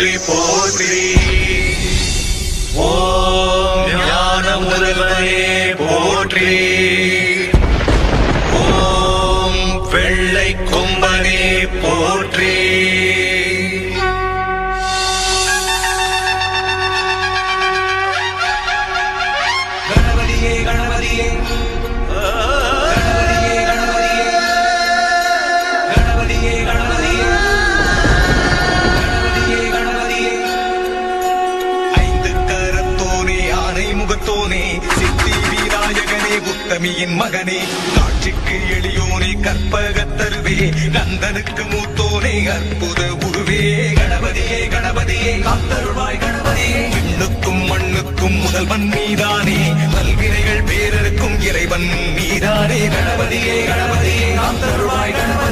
போற்றி போற்றி. ஓம் ஞான முதல்வனே போற்றி. ஓம் வெள்ளை கொம்பனே போற்றி. கணபதியே கணபதியே உத்தமியின் மகனே, காட்சிக்கு எளியோனே, கற்பகத்தருவே, கந்தனுக்கு மூத்தோனே, அற்புத உருவே. கணபதியே கணபதியே காத்தருள்வாய் கணபதியே. விண்ணுக்கும் மண்ணுக்கும் முதல்வன் நீதானே, நல்வினைகள் பேரருக்கும் இறைவன் நீதானே. கணபதியே கணபதியே காத்தருள்வாய் கணபதி.